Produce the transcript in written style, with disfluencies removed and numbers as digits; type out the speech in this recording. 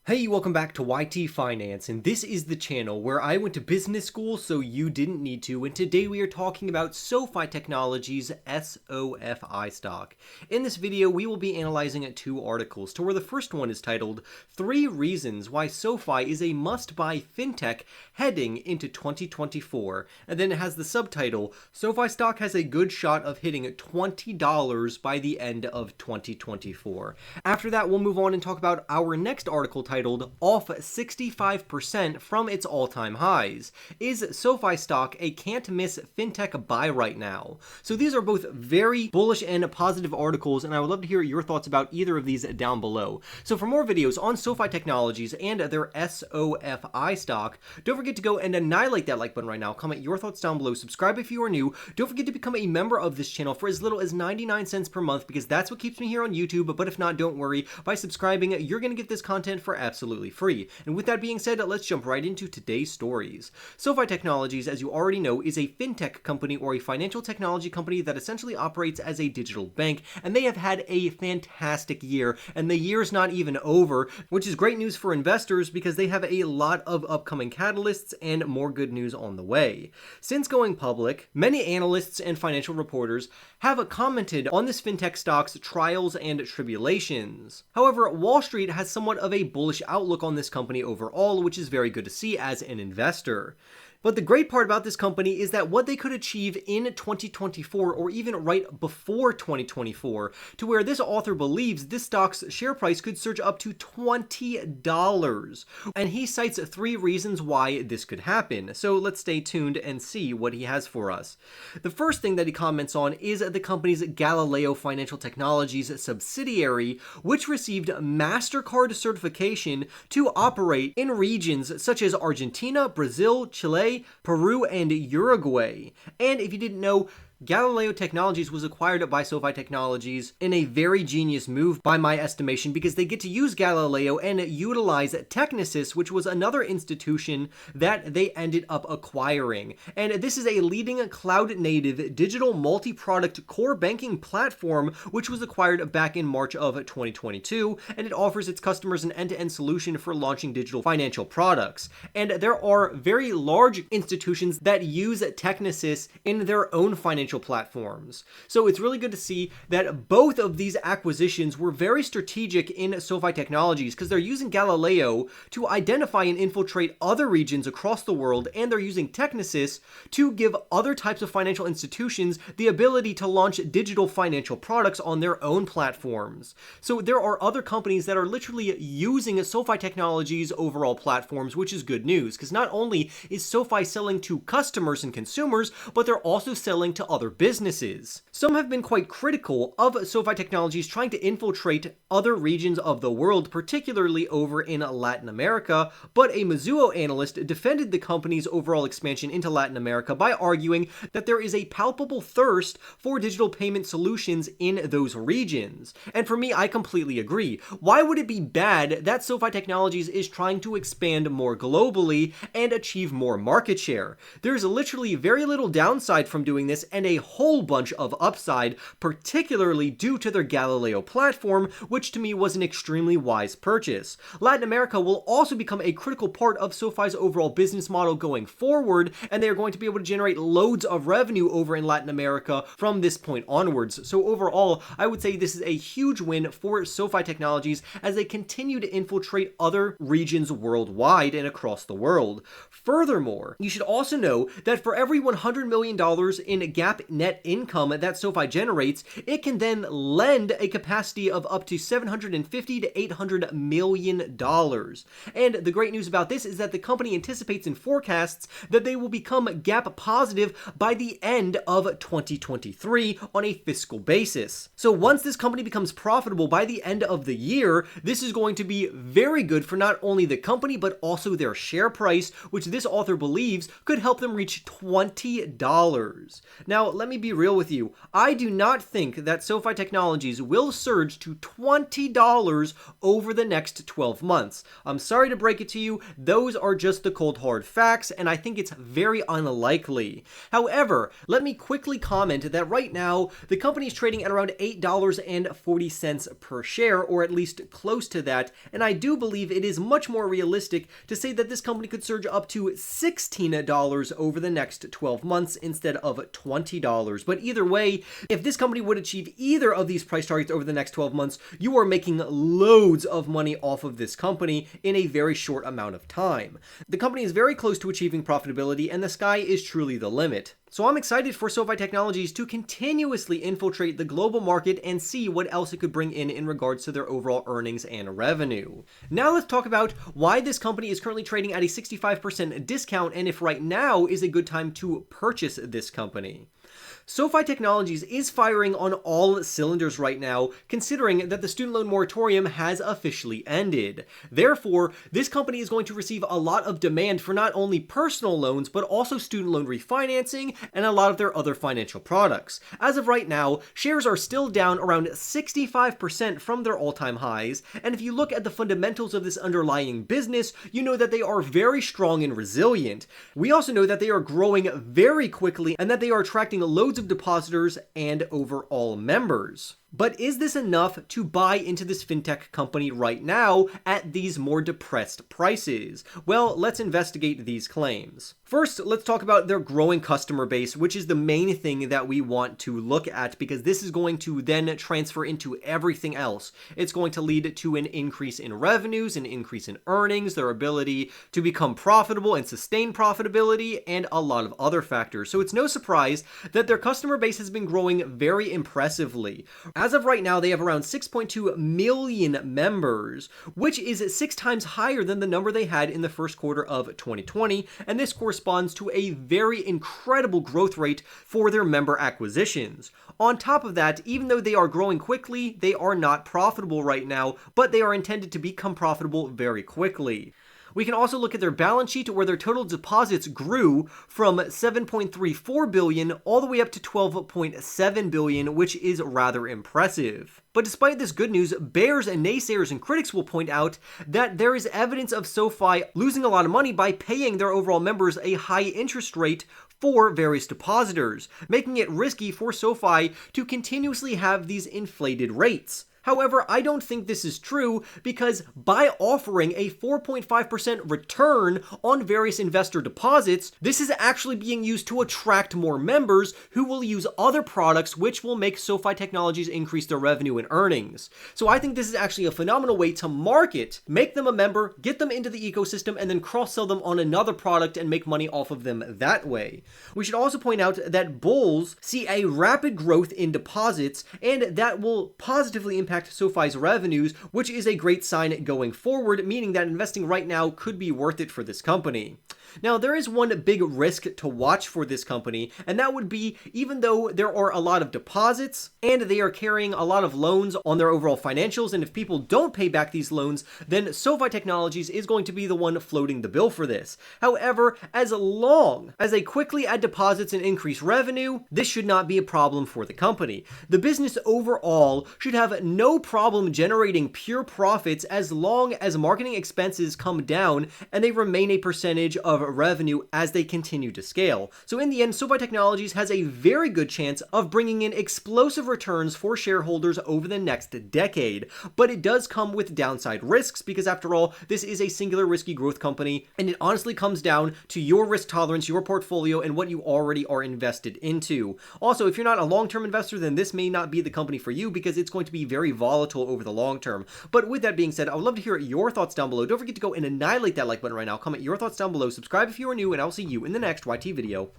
Hey, welcome back to YT Finance, and this is the channel where I went to business school so you didn't need to, and today we are talking about Sofi Technologies SOFI stock. In this video, we will be analyzing two articles, to where the first one is titled 3 Reasons Why Sofi is a Must-Buy Fintech Heading into 2024, and then it has the subtitle, Sofi stock has a good shot of hitting $20 by the end of 2024. After that, we'll move on and talk about our next article titled Off 65% from its all-time highs. Is Sofi stock a can't-miss fintech buy right now? So these are both very bullish and positive articles, and I would love to hear your thoughts about either of these down below. So for more videos on Sofi Technologies and their SOFI stock, don't forget to go and annihilate that like button right now. Comment your thoughts down below. Subscribe if you are new. Don't forget to become a member of this channel for as little as 99 cents per month, because that's what keeps me here on YouTube. But if not, don't worry. By subscribing, you're going to get this content for absolutely free. And with that being said, let's jump right into today's stories. Sofi Technologies, as you already know, is a fintech company or a financial technology company that essentially operates as a digital bank, and they have had a fantastic year, and the year's not even over, which is great news for investors because they have a lot of upcoming catalysts and more good news on the way. Since going public, many analysts and financial reporters have commented on this fintech stock's trials and tribulations. However, Wall Street has somewhat of a bullish outlook on this company overall, which is very good to see as an investor. But the great part about this company is that what they could achieve in 2024, or even right before 2024, to where this author believes this stock's share price could surge up to $20. And he cites 3 reasons why this could happen. So let's stay tuned and see what he has for us. The first thing that he comments on is the company's Galileo Financial Technologies subsidiary, which received MasterCard certification to operate in regions such as Argentina, Brazil, Chile, Peru, and Uruguay. And if you didn't know, Galileo Technologies was acquired by Sofi Technologies in a very genius move by my estimation, because they get to use Galileo and utilize Technisys, which was another institution that they ended up acquiring. And this is a leading cloud-native digital multi-product core banking platform which was acquired back in March of 2022, and it offers its customers an end-to-end solution for launching digital financial products. And there are very large institutions that use Technisys in their own financial platforms. So it's really good to see that both of these acquisitions were very strategic in Sofi Technologies, because they're using Galileo to identify and infiltrate other regions across the world, and they're using Technisys to give other types of financial institutions the ability to launch digital financial products on their own platforms. So there are other companies that are literally using Sofi Technologies' overall platforms, which is good news, because not only is Sofi selling to customers and consumers, but they're also selling to other businesses. Some have been quite critical of Sofi Technologies trying to infiltrate other regions of the world, particularly over in Latin America, but a Mizuho analyst defended the company's overall expansion into Latin America by arguing that there is a palpable thirst for digital payment solutions in those regions. And for me, I completely agree. Why would it be bad that Sofi Technologies is trying to expand more globally and achieve more market share? There's literally very little downside from doing this, and a whole bunch of upside, particularly due to their Galileo platform, which to me was an extremely wise purchase. Latin America will also become a critical part of Sofi's overall business model going forward, and they are going to be able to generate loads of revenue over in Latin America from this point onwards. So overall, I would say this is a huge win for Sofi Technologies as they continue to infiltrate other regions worldwide and across the world. Furthermore, you should also know that for every $100 million in GAAP net income that Sofi generates, it can then lend a capacity of up to $750 to $800 million. And the great news about this is that the company anticipates and forecasts that they will become GAAP positive by the end of 2023 on a fiscal basis. So once this company becomes profitable by the end of the year, this is going to be very good for not only the company but also their share price, which this author believes could help them reach $20. Now, Now, let me be real with you. I do not think that SoFi Technologies will surge to $20 over the next 12 months. I'm sorry to break it to you, those are just the cold hard facts, and I think it's very unlikely. However, let me quickly comment that right now, the company is trading at around $8.40 per share, or at least close to that, and I do believe it is much more realistic to say that this company could surge up to $16 over the next 12 months instead of $20. But either way, if this company would achieve either of these price targets over the next 12 months, you are making loads of money off of this company in a very short amount of time. The company is very close to achieving profitability, and the sky is truly the limit. So I'm excited for SoFi Technologies to continuously infiltrate the global market and see what else it could bring in regards to their overall earnings and revenue. Now let's talk about why this company is currently trading at a 65% discount, and if right now is a good time to purchase this company. SoFi Technologies is firing on all cylinders right now, considering that the student loan moratorium has officially ended. Therefore, this company is going to receive a lot of demand for not only personal loans, but also student loan refinancing and a lot of their other financial products. As of right now, shares are still down around 65% from their all-time highs, and if you look at the fundamentals of this underlying business, you know that they are very strong and resilient. We also know that they are growing very quickly and that they are attracting loads of depositors and overall members. But is this enough to buy into this fintech company right now at these more depressed prices? Well, let's investigate these claims. First, let's talk about their growing customer base, which is the main thing that we want to look at, because this is going to then transfer into everything else. It's going to lead to an increase in revenues, an increase in earnings, their ability to become profitable and sustain profitability, and a lot of other factors. So it's no surprise that their customer base has been growing very impressively. As of right now, they have around 6.2 million members, which is 6 times higher than the number they had in the first quarter of 2020, and this corresponds to a very incredible growth rate for their member acquisitions. On top of that, even though they are growing quickly, they are not profitable right now, but they are intended to become profitable very quickly. We can also look at their balance sheet, where their total deposits grew from 7.34 billion all the way up to 12.7 billion, which is rather impressive. But despite this good news, bears and naysayers and critics will point out that there is evidence of SoFi losing a lot of money by paying their overall members a high interest rate for various depositors, making it risky for SoFi to continuously have these inflated rates. However, I don't think this is true, because by offering a 4.5% return on various investor deposits, this is actually being used to attract more members who will use other products, which will make SoFi Technologies increase their revenue and earnings. So I think this is actually a phenomenal way to market, make them a member, get them into the ecosystem, and then cross-sell them on another product and make money off of them that way. We should also point out that bulls see a rapid growth in deposits, and that will positively impact SoFi's revenues, which is a great sign going forward, meaning that investing right now could be worth it for this company. Now, there is one big risk to watch for this company, and that would be, even though there are a lot of deposits and they are carrying a lot of loans on their overall financials, and if people don't pay back these loans, then SoFi Technologies is going to be the one floating the bill for this. However, as long as they quickly add deposits and increase revenue, this should not be a problem for the company. The business overall should have no problem generating pure profits as long as marketing expenses come down and they remain a percentage of revenue as they continue to scale. So in the end, SoFi Technologies has a very good chance of bringing in explosive returns for shareholders over the next decade, but it does come with downside risks, because after all, this is a singular risky growth company, and it honestly comes down to your risk tolerance, your portfolio, and what you already are invested into. Also, if you're not a long-term investor, then this may not be the company for you, because it's going to be very volatile over the long term. But with that being said, I would love to hear your thoughts down below. Don't forget to go and annihilate that like button right now. Comment your thoughts down below. Subscribe if you are new, and I'll see you in the next YT video.